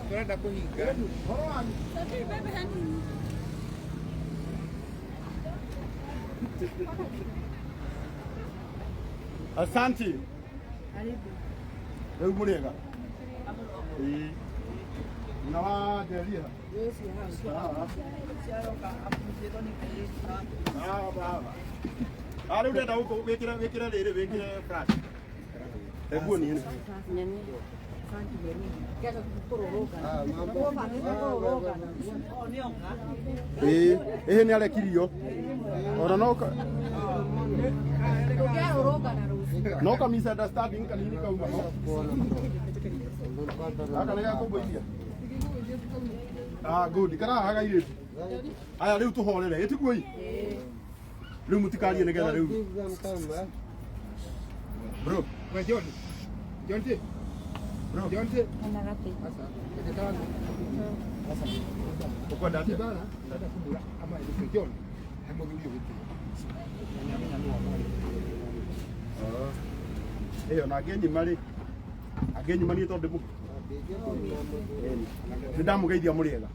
Tunaenda kuhinga. Asante. Karibu. Muriega. Unawaangalia. Yes, Ari unaenda huko wekira flash. Hebu ni nini? Ni ale kirio. Ona noka. Noka misunderstanding kanini kauma no. Aka nega kuboia. Good. Kana haga ile. Aya riu tuhorere. Etigui. Riu mutikarie nigetha riu. Bro, Kwa John. John T. bro. John T. Sasa, ndio Uko ndani. bana. Ndio kumbula ama ile John. Hemo video vipi? Iyo na agenyi mari tondu mu ndamugeithia muriega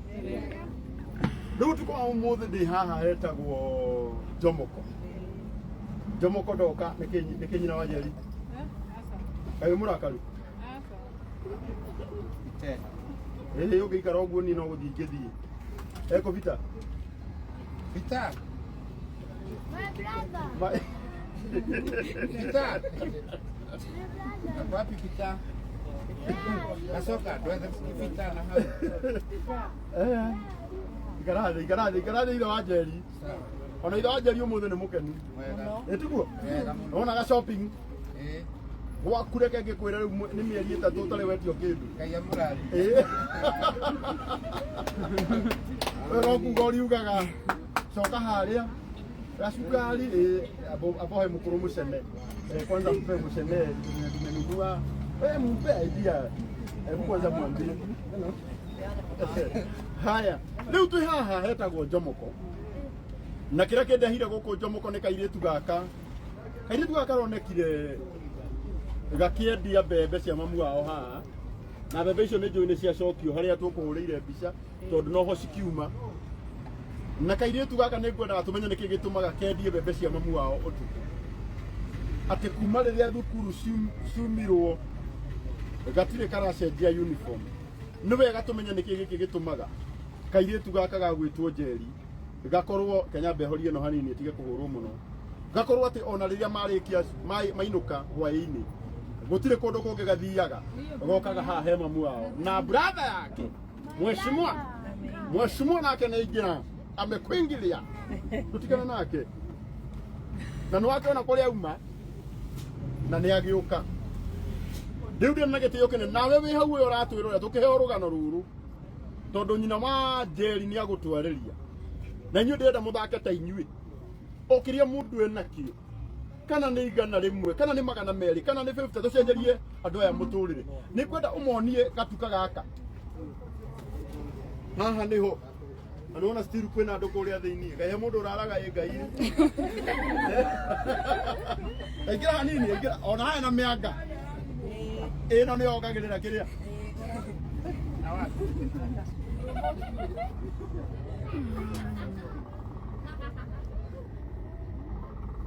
riu tuko umuthi ndi haha hetagwo Jomoko ndoka nikinyina wa Njeri kayo murakaru ugiikara uguo ni no guthii ngithii eko vita Vita. My Vita. Wapi Vita? Nasoka tuanze Vita na hao. Ikarathi ithe wa Njeri ona ithe wa Njeri umuthi ni mukenu etiguo ona ga shopping gwakureke ngikwira riu ni mieri 3 utari wetio kindu Kaya murari. Wero kugori ugaga coka haria gacukari abohe mukuru mucene kwanza mpe mucene tumenunua mpe idea kwanza mwambie haya riu twi haha hetagwo Jomoko na kira kendehire guku Jomoko ni kairitu gaka ronekire gakiendia mbembe cia mamu wao haha na mbembe icio ni njuini cia cokio haria tukuhurire mbica tondu noho cikiuma na kairitu gaka ni ngwenda tumenye niki gitumaga kendie mbembe cia mamu wao utuku ati kuma riria thukuru ciumirwo gatire karacenjia uniform ni wega tumenye niki giki gitumaga kairitu gaka gagwitwo Njeri gakorwo Kenya behorie no hanini tige kuhurwo muno gakorwo ati ona riria marikia mainuka hwaini gutire kundu kungi gathiaga gokaga haha he mamu wao na brother yake mheshimiwa nake ni ingira amekwingilia tutigana nake na no akiona kuria uma na ni agiuka riu ndi na gitio kene nawe wi hau uyo ratwirora tukiheo rugano ruru tondu nyina wa Njeri ni agutwariria na inyu ndenda muthake ta inyui okiria mundu ena kio kana ni igana rimwe kana ni magana meri kana ni 50 tucenjerie andu aya muturire ni kwenda umonie gatuka gaka haha niho anona still kwena andu kuria thiini gaye mundu uraraga ngai aigira hanini aigira ona haya na mianga ino ni ogagirira kiria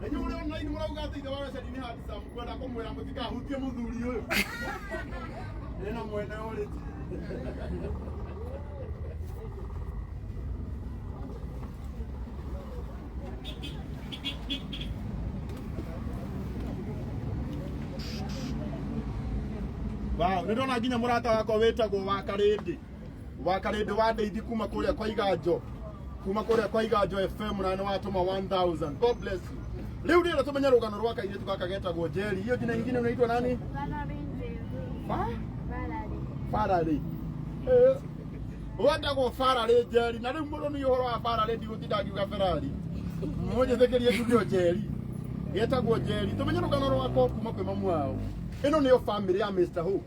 Enyu uri online murauga ati ithe wa Rashid ni handsome kwenda kumwira mutikahutie muthuri uyu ena mwene uri Wow, ndona nginya murata wako wetagwo wa Karindi wa Ndeithi kuma kuria kwa Iganjo FM na ni watuma 1000. God bless you. Leo ndio tumenya rugano rwa kairitu gaka getagwo Njeri. Hiyo jina nyingine unaitwa nani? Farari. Wetagwo Farari Njeri na riu mundu ni uhoro wa Farari ndigutida ngiuga Ferrari. Mmoja thekerie ndio Njeri. Getagwo Njeri. Tumenya rugano rwako kuma kwi mamu wao. Ino niyo family ya Mr. Who?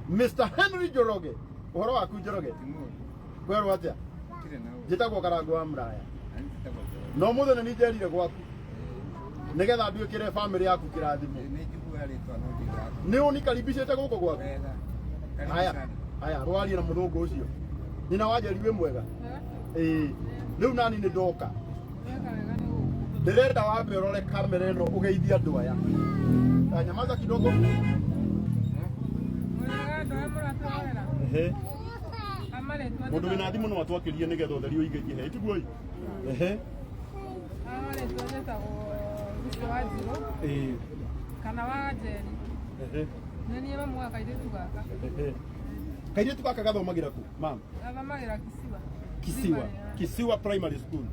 Mr. Henry Njoroge. Uhoro waku Njoroge? Kwerwo atia? Njitagwo Karangũ wa Muraya. no muthenya ni njerire gwaku nigetha nduikire family yaku kirathimo ni unikaribicite guko gwaku aya rwari na muthungu ucio nyina wanjeriwe mwega riu nani ni ndoka ndirenda wambe urore kamera ino ugeithia andu aya nyamaza kidogo mundu wina thimu no atwakirie nigetha utheri uingirie he tiguo kana wa Njeri nini mamu akairitu gaka kairitu gaka gathomagira ku mam athomagira Kisiwa primary school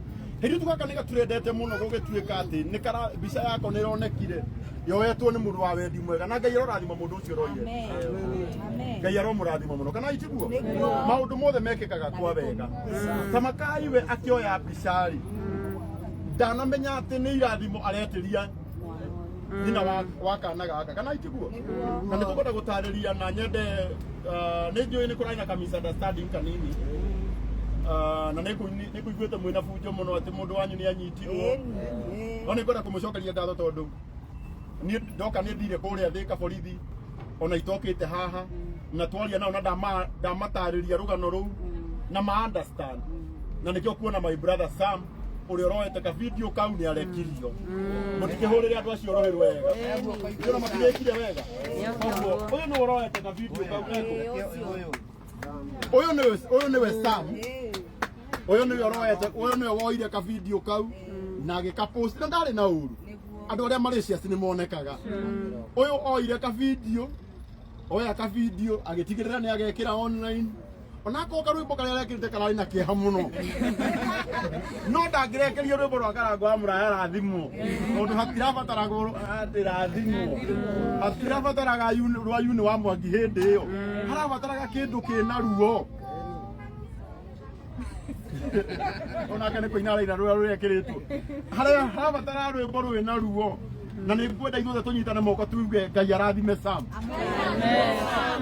kairitu gaka ni gaturendete muno gugituika ati ni kara bica yako ni ronekire yoetwo ni mundu wa wendi mwega na Ngai arorathima mundu ucio roire Ngai aromurathima muno kana itiguo maundu mothe mekikaga kwa wega Tamakai we akioya bica ri ndanamenya ati ni irathimo aretiria nyina wa kana gaka kana itiguo na nĩ tũkwenda gũtarĩria na nyende nĩ njũĩ nĩ kũrĩ na ka misunderstanding kanini na nĩ kũiguĩte mwĩna bunjo mũno atĩ mũndũ wanyu nĩ anyitirwo no nĩ ngwenda kũmũcokeria ngatho tondũ niĩ ndoka nĩ thire kũrĩa Thika borithi ona itokĩte haha na twaria nao na ndamatarĩria rũgano rũu na ma understand na nĩkĩo kuona my brother Sam uri roete ka video kau ni arekirio mutikihurire andu acio rohirwe wega ndio makirekire wega uyu ni roete ka video kau uyu ni we Sam uyu ni roete uyu ni woire ka video kau na agikapost na ndari na uru andu aria Malaysia ni monekaga uyu oire ka video oya ka video agitigirira ni agekira online onako karwimbo karia rekirite karari na kieha muno no ndangirekerio rwimbo rwa Karangu wa Muraya rathimo tondu hatirabatara rathimo hatirabataraga rwa yuni wa Mwangi hindi iyo harabataraga kindu kina ruo onake ni kuina raira rwa rurekiritwo haria harabatara rwimbo rwina ruo na nĩ ngwenda ithuothe tũnyitane moko tuuge Ngai arathime Sam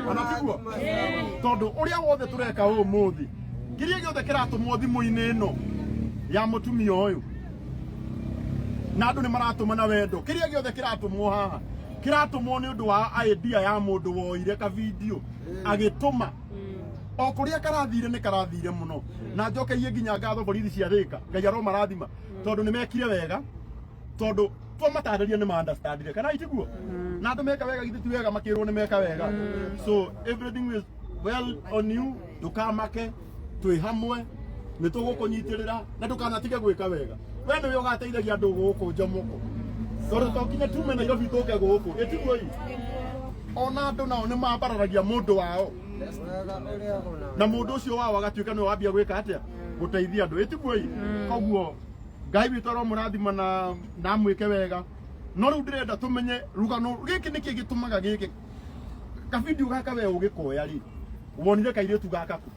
ona tiguo tondu uria wothe tureka umuthi kiria giothe kiratumwo thimu-ini ino ya mutumia uyu na andu ni maratuma na wendo kiria giothe kiratumwo haha kiratumwo ni undu wa idea ya mundu woire ka video agituma o kuria karathire ni karathire muno na njokerie nginya ngatho borithi cia Thika Ngai aromarathima tondu ni mekire wega tondu twamatariria ni ma understandire kana itiguo na andu meka wega githu wega makirwo ni meka wega so everything is well on you ndukamake twi hamwe ni tugukunyitirira na ndukanatige gwika wega we niwe ugateithagia andu guku njomoko tondu tokinya tume Nairobi tuke guku itiguo ona andu nao ni mambararagia mundu wao na mundu ucio wao agatuika ni wambia gwika atia guteithia andu itiguo koguo Ngai witũ aromũrathima na mwĩke wega no rĩu ndĩrenda tũmenye rugano gĩkĩ nĩkĩ gĩtũmaga gĩkĩ kabidio gaka we ũgĩkoya rĩ wonire kairĩtu gaka kũ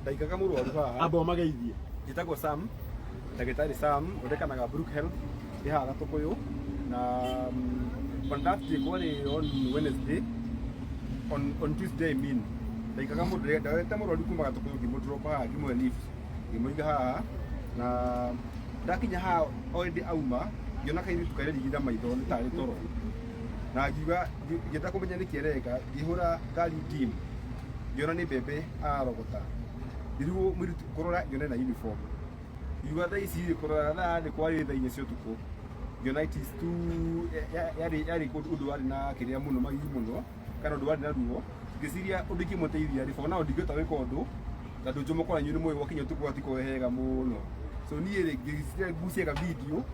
ndaikaga mũrwaru haha amba ũmageithie njĩtagwo Sam ndagĩtarĩ Sam ũndekanaga Brook Health ĩ haha Gatũkũyũ na conducted kwarĩ on Wednesday on Tuesday I mean ndaikaga mũndũ ndagĩte mũrwaru kuma Gatũkũyũ ngĩmũdrop haha ngĩmwe lift ngĩmũiga haha na ndakinya haha already auma ngiona kairitu karia rigitha maitho nĩ tarĩ toro na ngiuga ngĩenda kũmenya nĩ kĩereka ngĩhũra ngari team ngiona nĩ mbembe arogota ndirwo mũritu kũrora ngiona na uniform ngiuga thaa ici kũrora thaa nĩ kwarĩ thaa 4 cia ũtukũ ngiona it is too yarĩ ũndũ warĩ na kĩrĩa mũno magigi mũno kana ũndũ warĩ na ruo ngĩciria ũndũ ingĩmũteithia rĩ bona ndingĩhota gwĩka ũndũ tondũ njomoko nanyu nĩ mũĩ gwakinya ũtukũ atiko hega mũno so niĩ ngĩciria ngucie ka video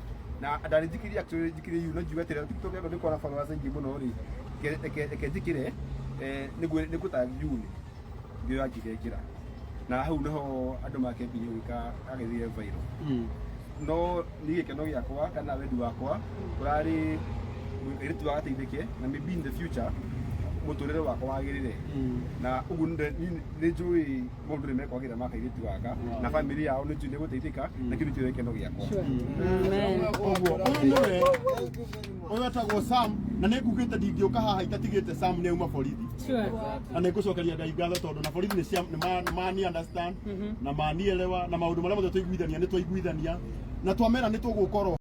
na ndarĩnjikĩria actually njikĩrie yu no njiuga atĩrĩ TikTok yakwa ndĩkona followers aingĩ mũno rĩ reke njĩkĩre nĩ gũtagi yuni ngĩoya ngĩgekĩra na hau niho andũ makĩambia gwĩka agĩthire viral no nĩ gĩkeno gĩakwa kana wendi wakwa ũrarĩ ĩrĩtu agateithĩke na maybe in the future muturire wakwa wagirire na ugu nde ni njui mundu ni mekwagira makairitu gaka na family yao ni njui guteithika na kindu kire kendo giakwa Amen. Oyo atagwo Sam na nä ngugä te ndingä haha itatigä te Sam nä auma borithi na nä ngå cokeria Ngai ngatho tondå na borithi nä mani understand na manielewa na maå ndå marä a mothe twaiguithania nä twaiguithania na twamera nä tå gå korwo